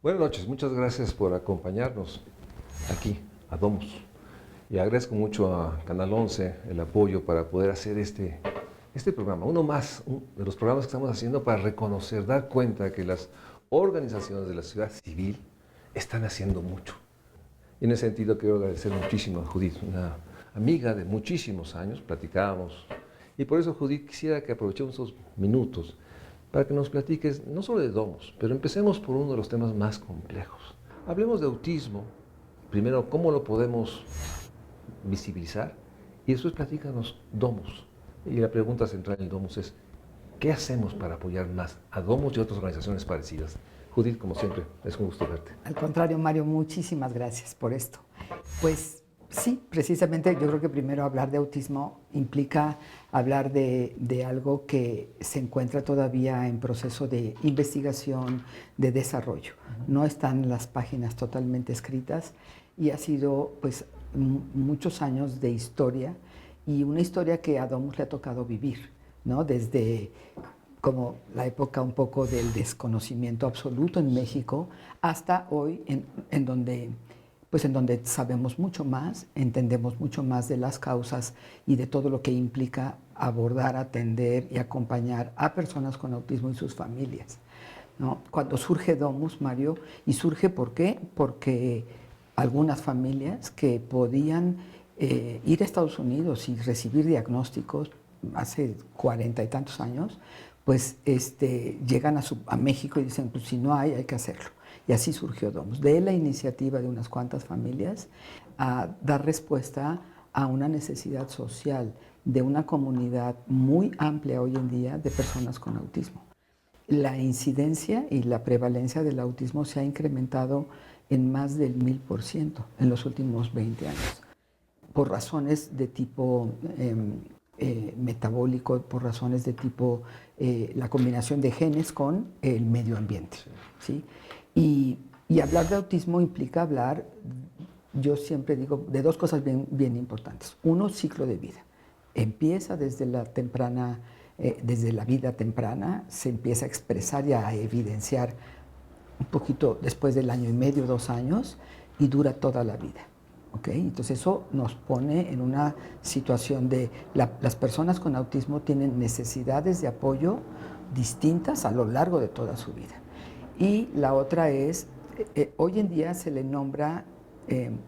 Buenas noches, muchas gracias por acompañarnos aquí a Domus. Y agradezco mucho a Canal 11 el apoyo para poder hacer este programa, uno más de los programas que estamos haciendo para reconocer, dar cuenta que las organizaciones de la sociedad civil están haciendo mucho. Y en ese sentido quiero agradecer muchísimo a Judith, una amiga de muchísimos años, platicábamos. Y por eso, Judith, quisiera que aprovechemos esos minutos para que nos platiques no solo de Domus, pero empecemos por uno de los temas más complejos. Hablemos de autismo, primero cómo lo podemos visibilizar y después platícanos Domus. Y la pregunta central en Domus es, ¿qué hacemos para apoyar más a Domus y otras organizaciones parecidas? Judith, como siempre, es un gusto verte. Al contrario, Mario, muchísimas gracias por esto. Pues sí, precisamente yo creo que primero hablar de autismo implica hablar de algo que se encuentra todavía en proceso de investigación, de desarrollo. No están las páginas totalmente escritas y ha sido pues muchos años de historia y una historia que a Domus le ha tocado vivir, ¿no? Desde como la época un poco del desconocimiento absoluto en México hasta hoy en donde sabemos mucho más, entendemos mucho más de las causas y de todo lo que implica abordar, atender y acompañar a personas con autismo y sus familias, ¿no? Cuando surge Domus, Mario, y surge ¿por qué? Porque algunas familias que podían ir a Estados Unidos y recibir diagnósticos hace 40 y tantos años, pues llegan a México y dicen, pues si no hay que hacerlo. Y así surgió Domus, de la iniciativa de unas cuantas familias a dar respuesta a una necesidad social de una comunidad muy amplia hoy en día de personas con autismo. La incidencia y la prevalencia del autismo se ha incrementado en más del 1000% en los últimos 20 años, por razones de tipo metabólico, por razones de tipo la combinación de genes con el medio ambiente, ¿sí? Y hablar de autismo implica hablar, yo siempre digo, de dos cosas bien importantes. Uno, ciclo de vida. Empieza desde desde la vida temprana, se empieza a expresar y a evidenciar un poquito después del año y medio, 2 años, y dura toda la vida. ¿Okay? Entonces eso nos pone en una situación de las personas con autismo tienen necesidades de apoyo distintas a lo largo de toda su vida. Y la otra es, hoy en día se le nombra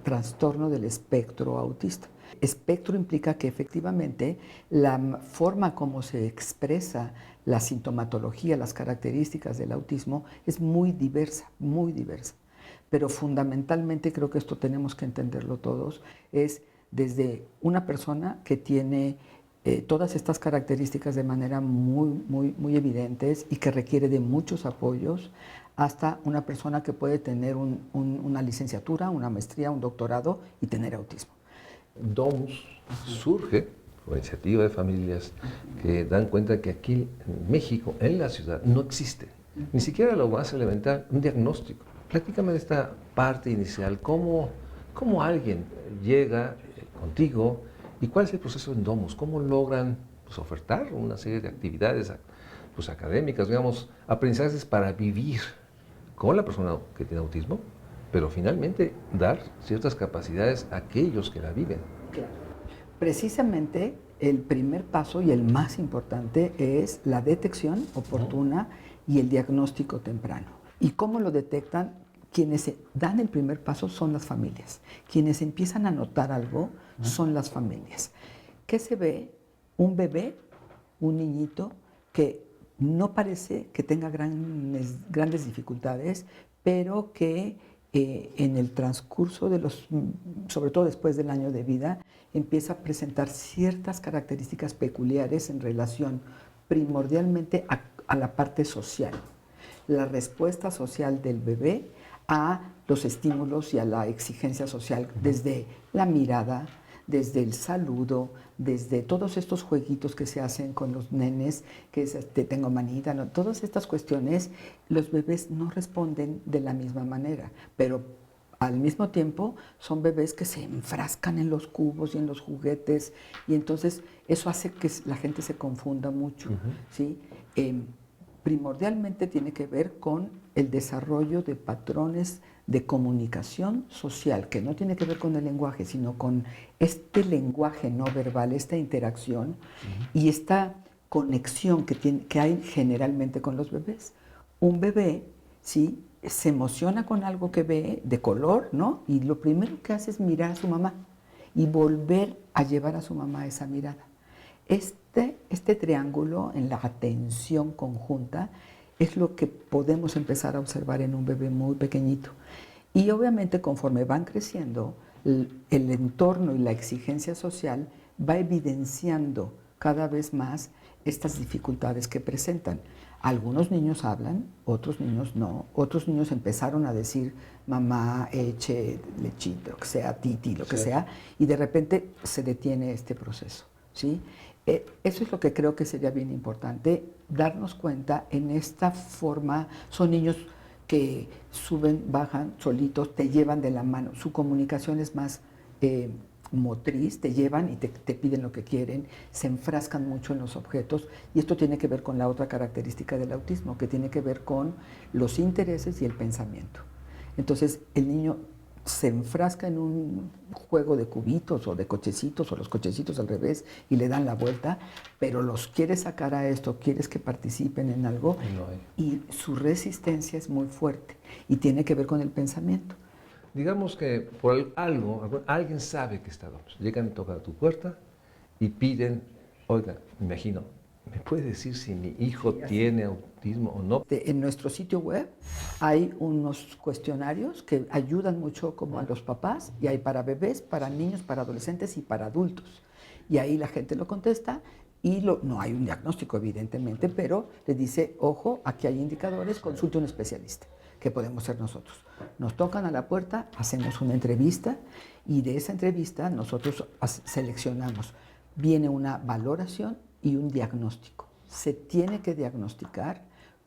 trastorno del espectro autista. Espectro implica que efectivamente la forma como se expresa la sintomatología, las características del autismo es muy diversa, muy diversa. Pero fundamentalmente creo que esto tenemos que entenderlo todos, es desde una persona que tiene todas estas características de manera muy evidentes y que requiere de muchos apoyos, hasta una persona que puede tener una licenciatura, una maestría, un doctorado y tener autismo. Domus surge por iniciativa de familias que dan cuenta que aquí en México, en la ciudad, no existe ni siquiera lo más elemental, un diagnóstico. Platícame de esta parte inicial, cómo alguien llega contigo y cuál es el proceso en Domus, cómo logran pues, ofertar una serie de actividades pues, académicas, digamos, aprendizajes para vivir con la persona que tiene autismo, pero finalmente dar ciertas capacidades a aquellos que la viven. Claro. Precisamente el primer paso y el más importante es la detección oportuna y el diagnóstico temprano. ¿Y cómo lo detectan? Quienes dan el primer paso son las familias. Quienes empiezan a notar algo son las familias. ¿Qué se ve? Un bebé, un niñito que no parece que tenga grandes dificultades, pero que en el transcurso de sobre todo después del año de vida, empieza a presentar ciertas características peculiares en relación primordialmente a la parte social. La respuesta social del bebé a los estímulos y a la exigencia social, desde la mirada, desde el saludo, desde todos estos jueguitos que se hacen con los nenes, que es te tengo manita, ¿no? Todas estas cuestiones, los bebés no responden de la misma manera, pero al mismo tiempo son bebés que se enfrascan en los cubos y en los juguetes, y entonces eso hace que la gente se confunda mucho, ¿sí? Primordialmente tiene que ver con el desarrollo de patrones de comunicación social, que no tiene que ver con el lenguaje, sino con este lenguaje no verbal, esta interacción y esta conexión que hay generalmente con los bebés. Un bebé, ¿sí?, se emociona con algo que ve de color, ¿no? Y lo primero que hace es mirar a su mamá y volver a llevar a su mamá esa mirada. Este triángulo en la atención conjunta es lo que podemos empezar a observar en un bebé muy pequeñito. Y obviamente conforme van creciendo, el entorno y la exigencia social va evidenciando cada vez más estas dificultades que presentan. Algunos niños hablan, otros niños no. Otros niños empezaron a decir mamá, eche, lechito, lo que sea, titi, lo que sea, y de repente se detiene este proceso, ¿sí? Eso es lo que creo que sería bien importante, darnos cuenta en esta forma. Son niños que suben, bajan solitos, te llevan de la mano. Su comunicación es más motriz, te llevan y te piden lo que quieren, se enfrascan mucho en los objetos, y esto tiene que ver con la otra característica del autismo, que tiene que ver con los intereses y el pensamiento. Entonces el niño se enfrasca en un juego de cubitos o de cochecitos, o los cochecitos al revés, y le dan la vuelta, pero los quieres sacar a esto, quieres que participen en algo, y su resistencia es muy fuerte y tiene que ver con el pensamiento. Digamos que por algo, alguien sabe que está Domus. Llegan, tocan a tu puerta y piden, oiga, me imagino, ¿me puede decir si mi hijo tiene autismo o no? En nuestro sitio web hay unos cuestionarios que ayudan mucho como a los papás, y hay para bebés, para niños, para adolescentes y para adultos. Y ahí la gente lo contesta y no hay un diagnóstico evidentemente, pero le dice, ojo, aquí hay indicadores, consulte a un especialista, que podemos ser nosotros. Nos tocan a la puerta, hacemos una entrevista, y de esa entrevista nosotros seleccionamos. Viene una valoración y un diagnóstico. Se tiene que diagnosticar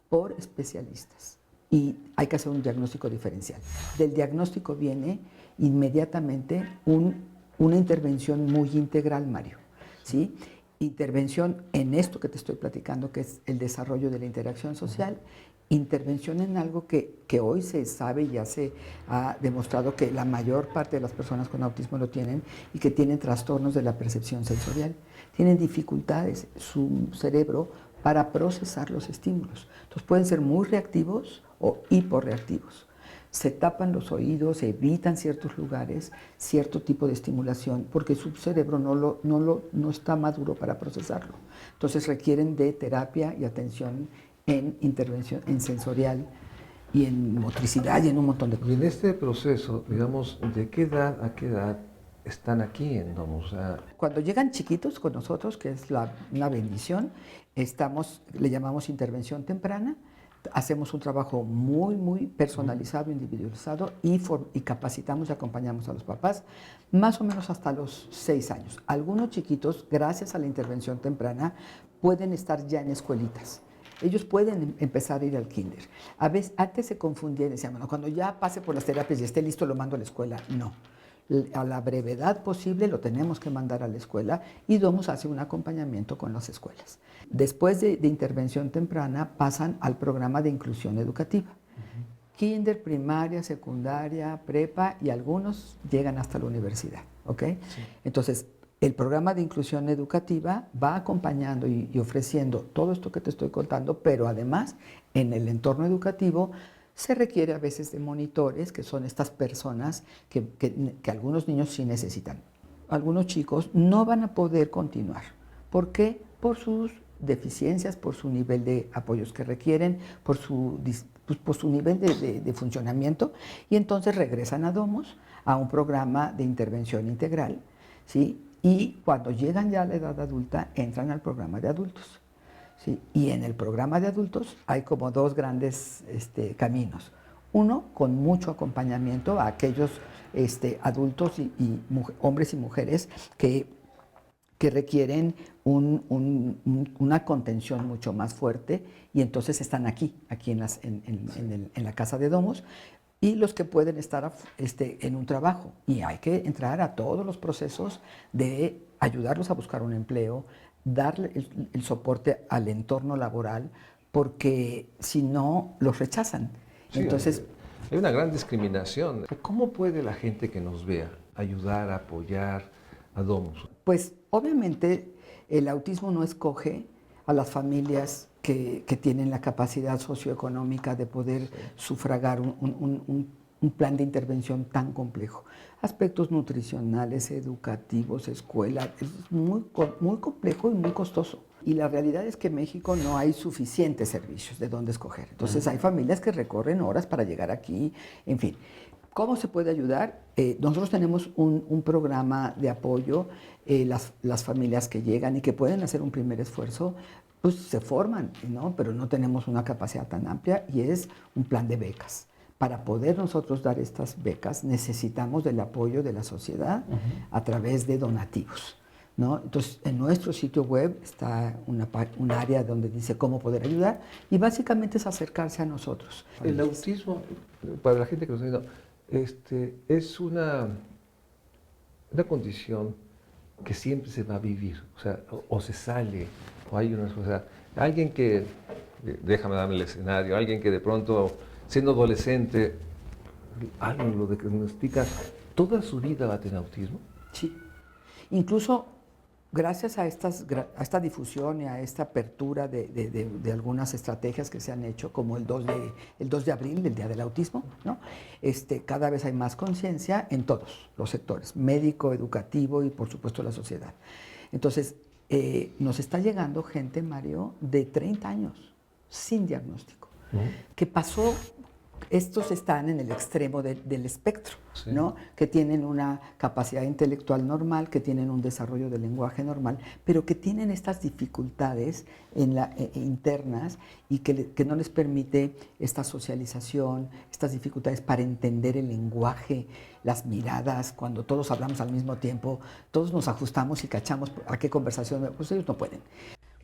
por especialistas y hay que hacer un diagnóstico diferencial. Del diagnóstico viene inmediatamente una intervención muy integral, Mario, ¿sí? Intervención en esto que te estoy platicando, que es el desarrollo de la interacción social, intervención en algo que hoy se sabe y ya se ha demostrado que la mayor parte de las personas con autismo lo tienen, y que tienen trastornos de la percepción sensorial. Tienen dificultades su cerebro para procesar los estímulos. Entonces pueden ser muy reactivos o hiporreactivos. Se tapan los oídos, evitan ciertos lugares, cierto tipo de estimulación, porque su cerebro no está maduro para procesarlo. Entonces requieren de terapia y atención en intervención, en sensorial y en motricidad y en un montón de cosas. Y en este proceso, digamos, ¿de qué edad a qué edad están aquí en Domus? Cuando llegan chiquitos con nosotros, que es una bendición, le llamamos intervención temprana. Hacemos un trabajo muy, muy personalizado, individualizado, y capacitamos y acompañamos a los papás más o menos hasta los 6 años. Algunos chiquitos, gracias a la intervención temprana, pueden estar ya en escuelitas. Ellos pueden empezar a ir al kinder. A veces, antes se confundía y decían, bueno, cuando ya pase por las terapias y esté listo, lo mando a la escuela. No. A la brevedad posible lo tenemos que mandar a la escuela, y Domus hace un acompañamiento con las escuelas. Después de intervención temprana pasan al programa de inclusión educativa. Kinder, primaria, secundaria, prepa, y algunos llegan hasta la universidad, ¿ok? Sí. Entonces, el programa de inclusión educativa va acompañando y ofreciendo todo esto que te estoy contando, pero además en el entorno educativo se requiere a veces de monitores, que son estas personas que algunos niños sí necesitan. Algunos chicos no van a poder continuar. ¿Por qué? Por sus deficiencias, por su nivel de apoyos que requieren, por su nivel de funcionamiento, y entonces regresan a Domus, a un programa de intervención integral, ¿sí? Y cuando llegan ya a la edad adulta, entran al programa de adultos. ¿Sí? Y en el programa de adultos hay como dos grandes caminos. Uno, con mucho acompañamiento a aquellos adultos hombres y mujeres que requieren una contención mucho más fuerte, y entonces están aquí en la casa de Domus, y los que pueden estar en un trabajo. Y hay que entrar a todos los procesos de ayudarlos a buscar un empleo, darle el soporte al entorno laboral, porque si no, los rechazan. Sí, Entonces, hay una gran discriminación. ¿Cómo puede la gente que nos vea ayudar, apoyar a Domus? pues obviamente el autismo no escoge a las familias que tienen la capacidad socioeconómica de poder sufragar un plan de intervención tan complejo. Aspectos nutricionales, educativos, escuela, es muy complejo y muy costoso. Y la realidad es que en México no hay suficientes servicios de dónde escoger. Entonces hay familias que recorren horas para llegar aquí, en fin. ¿Cómo se puede ayudar? Nosotros tenemos un programa de apoyo. Las familias que llegan y que pueden hacer un primer esfuerzo, pues se forman, ¿no? Pero no tenemos una capacidad tan amplia y es un plan de becas. Para poder nosotros dar estas becas necesitamos del apoyo de la sociedad a través de donativos, ¿no? Entonces, en nuestro sitio web está un área donde dice cómo poder ayudar y básicamente es acercarse a nosotros. El autismo, para la gente que nos está viendo, es una condición que siempre se va a vivir, o sea, o se sale, o hay una cosa, alguien que, déjame darme el escenario, alguien que de pronto, siendo adolescente, alguien lo diagnostica, toda su vida va a tener autismo. Sí. Incluso gracias a esta difusión y a esta apertura de algunas estrategias que se han hecho, como el 2 de abril, el Día del Autismo, ¿no? Cada vez hay más conciencia en todos los sectores, médico, educativo y por supuesto la sociedad. Entonces, nos está llegando gente, Mario, de 30 años, sin diagnóstico, que pasó. Estos están en el extremo del espectro, Sí. ¿no? Que tienen una capacidad intelectual normal, que tienen un desarrollo del lenguaje normal, pero que tienen estas dificultades internas y que no les permite esta socialización, estas dificultades para entender el lenguaje, las miradas, cuando todos hablamos al mismo tiempo, todos nos ajustamos y cachamos a qué conversación, pues ellos no pueden.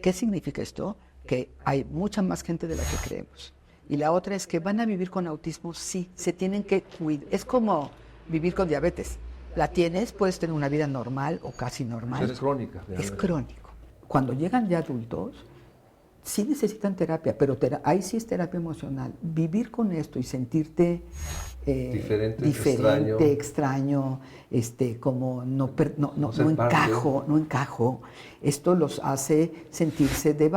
¿Qué significa esto? Que hay mucha más gente de la que creemos. Y la otra es que van a vivir con autismo, sí, se tienen que cuidar. Es como vivir con diabetes. La tienes, puedes tener una vida normal o casi normal. O sea, es crónica. Es crónico. Cuando llegan ya adultos, sí necesitan terapia, pero ahí sí es terapia emocional. Vivir con esto y sentirte diferente, extraño, como no encajo, esto los hace sentirse de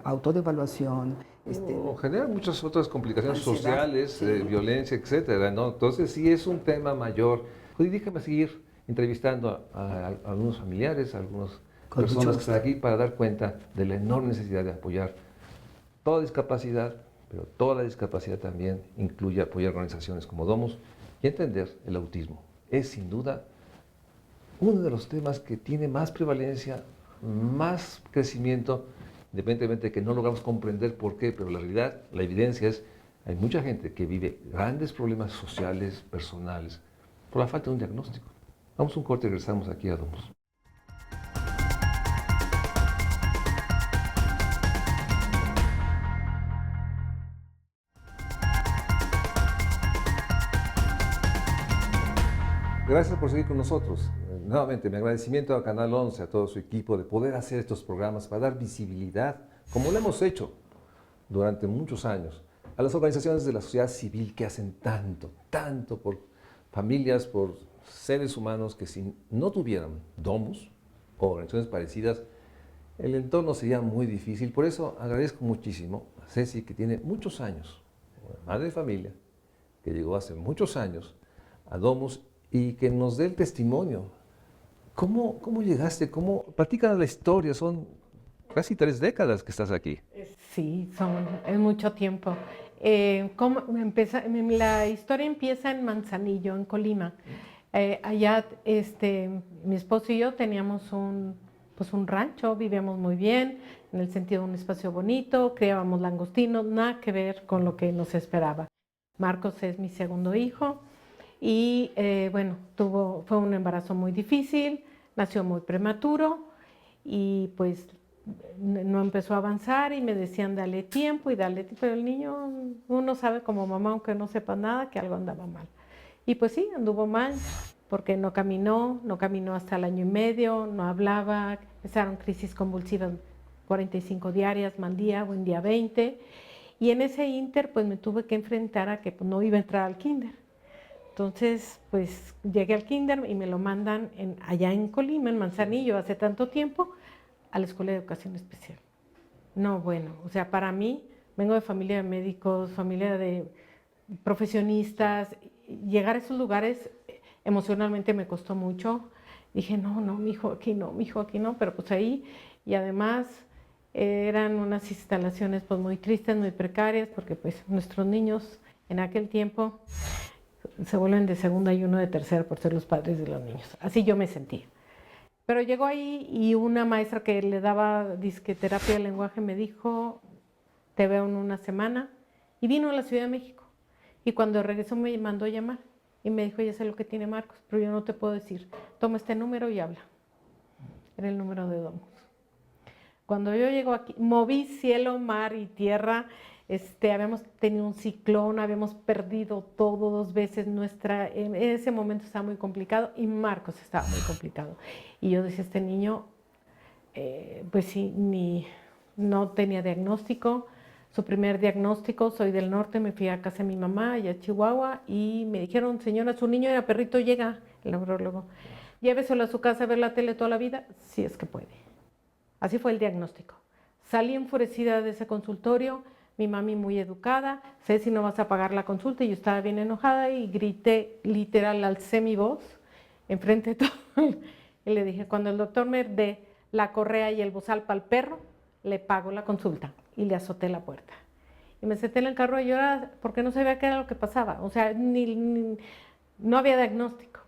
autodevaluación. O genera muchas otras complicaciones Ansiedad, sociales, sí. Violencia, etcétera, ¿no? Entonces sí es un tema mayor. Oye, déjame seguir entrevistando a algunos familiares, a algunas Con mucho personas que gusto. están aquí para dar cuenta de la enorme necesidad de apoyar toda discapacidad, pero toda la discapacidad también incluye apoyar organizaciones como Domus y entender el autismo. Es sin duda uno de los temas que tiene más prevalencia, más crecimiento, independientemente de que no logramos comprender por qué, pero la realidad, la evidencia es, hay mucha gente que vive grandes problemas sociales, personales, por la falta de un diagnóstico. Vamos a un corte y regresamos aquí a Domus. Gracias por seguir con nosotros. Nuevamente, mi agradecimiento a Canal 11, a todo su equipo, de poder hacer estos programas para dar visibilidad, como lo hemos hecho durante muchos años, a las organizaciones de la sociedad civil que hacen tanto, tanto por familias, por seres humanos que si no tuvieran Domus o organizaciones parecidas, el entorno sería muy difícil. Por eso agradezco muchísimo a Ceci, que tiene muchos años, madre de familia, que llegó hace muchos años a Domus y que nos dé el testimonio. ¿Cómo llegaste? Platícanos la historia, son casi 3 décadas que estás aquí. Sí, es mucho tiempo. La historia empieza en Manzanillo, en Colima. Allá mi esposo y yo teníamos un rancho, vivíamos muy bien, en el sentido de un espacio bonito, criábamos langostinos, nada que ver con lo que nos esperaba. Marcos es mi segundo hijo y fue un embarazo muy difícil, nació muy prematuro y pues no empezó a avanzar y me decían dale tiempo, pero el niño, uno sabe como mamá, aunque no sepa nada, que algo andaba mal. Y pues sí, anduvo mal, porque no caminó hasta el 1 año y medio, no hablaba, empezaron crisis convulsivas 45 diarias, mal día, buen día 20, Y en ese inter, pues me tuve que enfrentar a que pues, no iba a entrar al kinder. Entonces, pues llegué al kinder y me lo mandan allá en Colima, en Manzanillo, hace tanto tiempo, a la Escuela de Educación Especial. No, bueno, o sea, para mí, vengo de familia de médicos, familia de profesionistas, llegar a esos lugares emocionalmente me costó mucho. Dije, no, mijo, aquí no, pero pues ahí, y además eran unas instalaciones pues muy tristes, muy precarias, porque pues nuestros niños en aquel tiempo se vuelven de segunda y uno de tercera por ser los padres de los niños. Así yo me sentía. Pero llegó ahí y una maestra que le daba disqueterapia del lenguaje me dijo, te veo en una semana, y vino a la Ciudad de México. Y cuando regresó me mandó a llamar y me dijo, ya sé lo que tiene Marcos, pero yo no te puedo decir, toma este número y habla. Era el número de Domus. Cuando yo llego aquí, moví cielo, mar y tierra. Habíamos tenido un ciclón, habíamos perdido todo 2 veces. En ese momento estaba muy complicado y Marcos estaba muy complicado. Y yo decía, este niño, pues sí, no tenía diagnóstico. Su primer diagnóstico, soy del norte, me fui a casa de mi mamá, allá a Chihuahua, y me dijeron, señora, su niño era perrito, llega, el neurólogo, lléveselo a su casa a ver la tele toda la vida, si es que puede. Así fue el diagnóstico. Salí enfurecida de ese consultorio, mi mami muy educada, sé si no vas a pagar la consulta, y yo estaba bien enojada y grité, literal, alcé mi voz enfrente de todo. Y le dije, cuando el doctor me dé la correa y el bozal para el perro, le pago la consulta. Y le azoté la puerta. Y me senté en el carro a llorar porque no sabía qué era lo que pasaba. O sea, no había diagnóstico.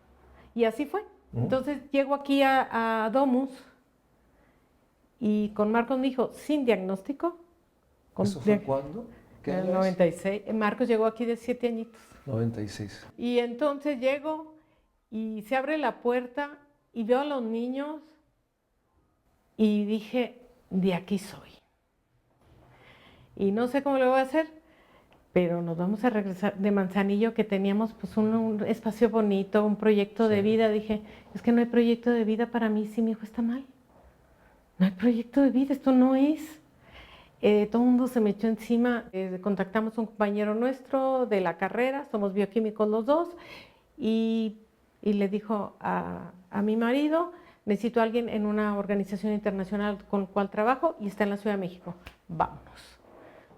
Y así fue. Entonces llego aquí a Domus y con Marcos me dijo, sin diagnóstico. ¿Eso fue cuándo? En el 96. Marcos llegó aquí de 7 añitos. 96. Y entonces llego y se abre la puerta y veo a los niños y dije, de aquí soy. Y no sé cómo lo voy a hacer, pero nos vamos a regresar de Manzanillo, que teníamos pues un espacio bonito, un proyecto de vida. Dije, es que no hay proyecto de vida para mí si mi hijo está mal. No hay proyecto de vida, esto no es. Todo el mundo se me echó encima. Contactamos a un compañero nuestro de la carrera, somos bioquímicos los dos, y le dijo a mi marido, necesito a alguien en una organización internacional con la cual trabajo y está en la Ciudad de México. Vámonos.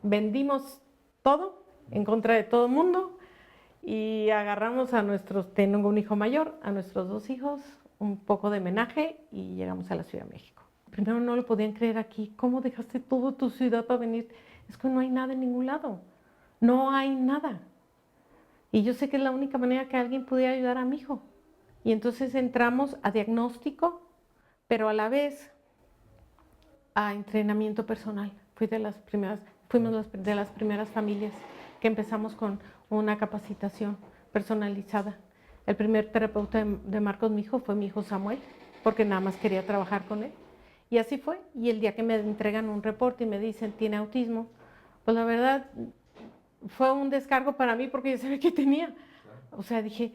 Vendimos todo en contra de todo el mundo y agarramos tengo un hijo mayor, a nuestros 2 hijos, un poco de homenaje y llegamos a la Ciudad de México. Primero no lo podían creer aquí. ¿Cómo dejaste toda tu ciudad para venir? Es que no hay nada en ningún lado. No hay nada. Y yo sé que es la única manera que alguien pudiera ayudar a mi hijo. Y entonces entramos a diagnóstico, pero a la vez a entrenamiento personal. Fuimos de las primeras familias que empezamos con una capacitación personalizada. El primer terapeuta de Marcos, mi hijo, fue mi hijo Samuel, porque nada más quería trabajar con él. Y así fue. Y el día que me entregan un reporte y me dicen, tiene autismo, pues la verdad fue un descargo para mí porque yo sabía que tenía. O sea, dije,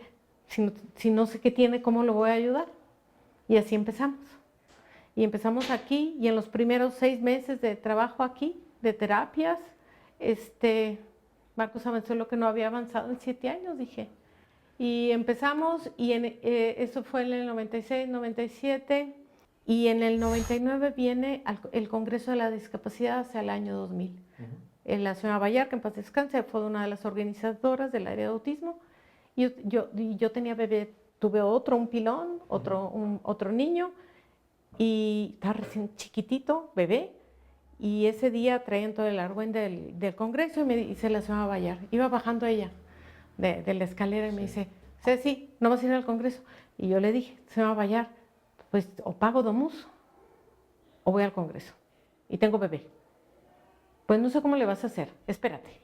si no sé qué tiene, ¿cómo lo voy a ayudar? Y así empezamos. Y empezamos aquí, y en los primeros 6 meses de trabajo aquí, de terapias, Marcos avanzó lo que no había avanzado en 7 años, dije. Y empezamos, y eso fue en el 96, 97, y en el 99 viene el Congreso de la Discapacidad hacia el año 2000. La señora Bayar, que en paz descanse, fue una de las organizadoras del área de autismo, y yo tenía bebé, tuve un pilón, otro niño, y estaba recién chiquitito, bebé, y ese día traían todo el argüende del Congreso y me dice la señora Bayar, iba bajando ella de la escalera y me dice, Ceci, ¿no vas a ir al Congreso? Y yo le dije, señora Bayar, pues o pago Domus o voy al Congreso y tengo bebé. Pues no sé cómo le vas a hacer, espérate.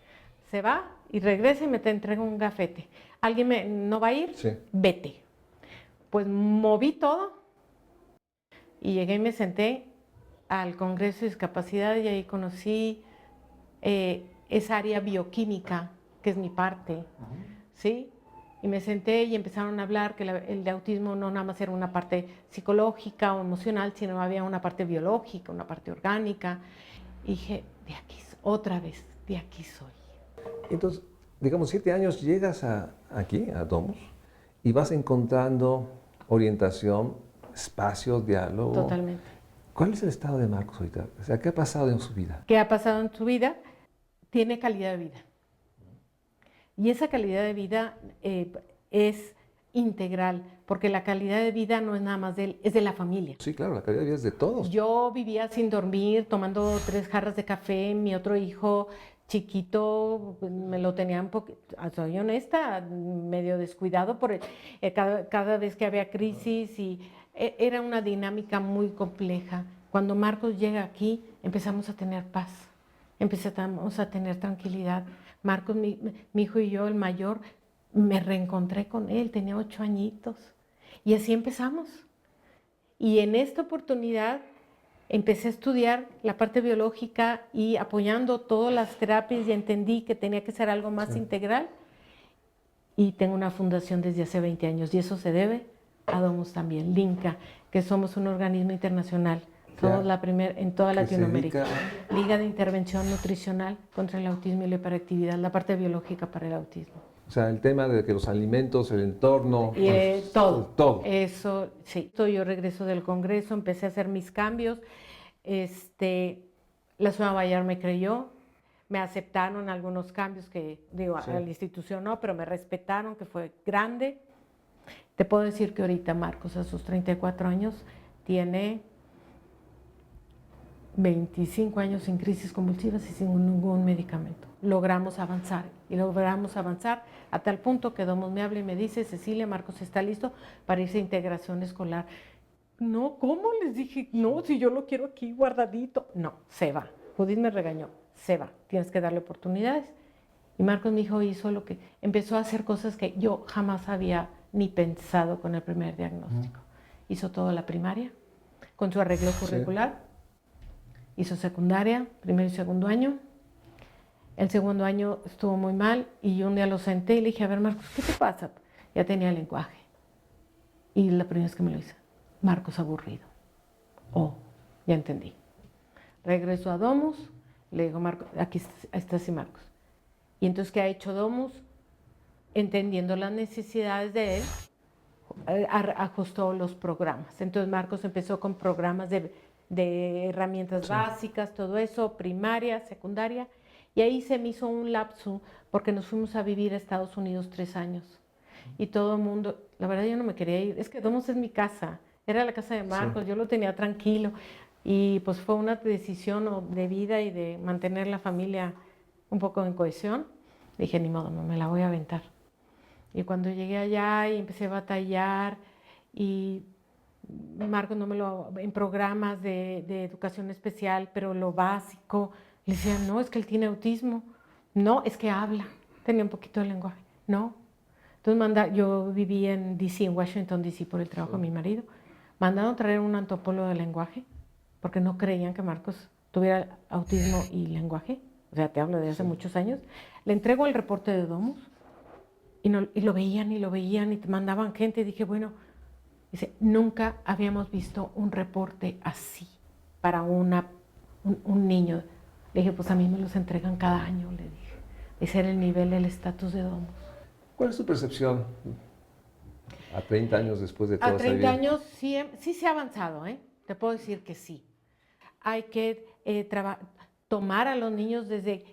Se va y regresa y me te entrega un gafete. ¿Alguien no va a ir? Sí. Vete. Pues moví todo y llegué y me senté al Congreso de Discapacidad y ahí conocí esa área bioquímica, que es mi parte, ¿sí? Y me senté y empezaron a hablar que el de autismo no nada más era una parte psicológica o emocional, sino había una parte biológica, una parte orgánica. Y dije, de aquí otra vez, de aquí soy. Entonces, digamos, 7 años llegas aquí, a Domus, y vas encontrando orientación, espacio, diálogo. Totalmente. ¿Cuál es el estado de Marcos ahorita? O sea, ¿qué ha pasado en su vida? ¿Qué ha pasado en su vida? Tiene calidad de vida. Y esa calidad de vida es integral, porque la calidad de vida no es nada más de él, es de la familia. Sí, claro, la calidad de vida es de todos. Yo vivía sin dormir, tomando 3 jarras de café, mi otro hijo chiquito me lo tenía un poco, soy honesta, medio descuidado por cada vez que había crisis y era una dinámica muy compleja. Cuando Marcos llega aquí empezamos a tener paz, empezamos a tener tranquilidad. Marcos, mi hijo y yo, el mayor, me reencontré con él, tenía 8 añitos y así empezamos. Y en esta oportunidad empecé a estudiar la parte biológica y apoyando todas las terapias y entendí que tenía que ser algo más integral. Y tengo una fundación desde hace 20 años y eso se debe a Domus también, LINCA, que somos un organismo internacional. Somos la primera en toda Latinoamérica. Liga de Intervención Nutricional contra el Autismo y la Hiperactividad, la parte biológica para el autismo. O sea, el tema de que los alimentos, el entorno... Todo. Eso, sí. Yo regreso del Congreso, empecé a hacer mis cambios. La ciudad de Vallar me creyó, me aceptaron algunos cambios que, digo, a la institución no, pero me respetaron, que fue grande. Te puedo decir que ahorita Marcos, a sus 34 años, tiene 25 años sin crisis convulsivas y sin ningún medicamento. Logramos avanzar a tal punto que Domus me habla y me dice: Cecilia, Marcos está listo para irse a integración escolar. No, ¿cómo? Les dije, no, si yo lo quiero aquí guardadito. No, se va. Judith me regañó, se va, tienes que darle oportunidades. Y Marcos, mi hijo, hizo lo que, empezó a hacer cosas que yo jamás había ni pensado con el primer diagnóstico. Hizo toda la primaria, con su arreglo curricular. Hizo secundaria, primero y segundo año. El segundo año estuvo muy mal y un día lo senté y le dije: a ver, Marcos, ¿qué te pasa? Ya tenía lenguaje. Y la primera vez que me lo hice, Marcos aburrido. Oh, ya entendí. Regresó a Domus, le digo: Marcos, aquí está así Marcos. Y entonces, ¿qué ha hecho Domus? Entendiendo las necesidades de él, ajustó los programas. Entonces Marcos empezó con programas de herramientas básicas, todo eso, primaria, secundaria, y ahí se me hizo un lapso porque nos fuimos a vivir a Estados Unidos 3 años. Y todo el mundo, la verdad yo no me quería ir, es que Domus es mi casa, era la casa de Marcos, yo lo tenía tranquilo, y pues fue una decisión de vida y de mantener la familia un poco en cohesión. Dije, ni modo, no me la voy a aventar. Y cuando llegué allá y empecé a batallar, y Marcos no me lo, en programas de educación especial, pero lo básico, le decían, no, es que él tiene autismo, no, es que habla, tenía un poquito de lenguaje, no. Entonces yo viví en DC, en Washington DC, por el trabajo de mi marido. Mandaron traer un antropólogo de lenguaje, porque no creían que Marcos tuviera autismo y lenguaje, o sea, te hablo de hace muchos años. Le entrego el reporte de Domus, y lo veían y te mandaban gente, y dije, bueno, dice, nunca habíamos visto un reporte así para un niño. Le dije, pues a mí me los entregan cada año, le dije. Ese era el nivel del estatus de Domus. ¿Cuál es tu percepción a 30 años después de toda esta vida? A 30 años sí se ha avanzado, ¿eh? Te puedo decir que sí. Hay que tomar a los niños desde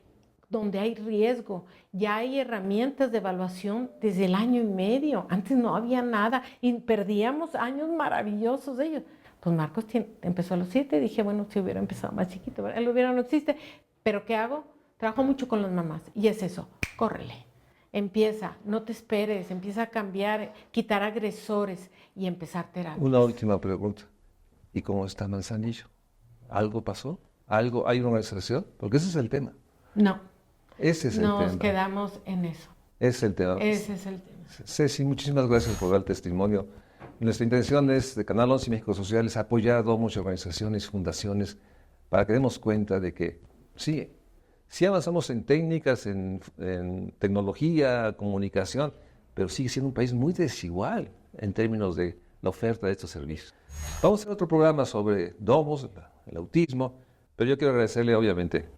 donde hay riesgo. Ya hay herramientas de evaluación desde el 1 año y medio. Antes no había nada y perdíamos años maravillosos de ellos. Pues Marcos empezó a los 7 y dije, bueno, si hubiera empezado más chiquito, ¿verdad? El hubiera no existe. Pero ¿qué hago? Trabajo mucho con las mamás y es eso, córrele. Empieza, no te esperes, empieza a cambiar, quitar agresores y empezar terapia. Una última pregunta. ¿Y cómo está Manzanillo? ¿Algo pasó? ¿Hay una organización? Porque ese es el tema. No. Ese es el tema. Nos quedamos en eso. Ese es el tema. Ese es el tema. Ceci, muchísimas gracias por dar el testimonio. Nuestra intención es, de Canal 11 y México Sociales, apoyar a muchas organizaciones y fundaciones para que demos cuenta de que sí avanzamos en técnicas, en tecnología, comunicación, pero sigue siendo un país muy desigual en términos de la oferta de estos servicios. Vamos a hacer otro programa sobre Domus, el autismo, pero yo quiero agradecerle obviamente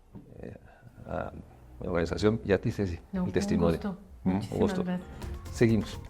a mi organización y a ti, Ceci, No, el testimonio. Un gusto. Un Muchísimas gusto. gracias. Seguimos.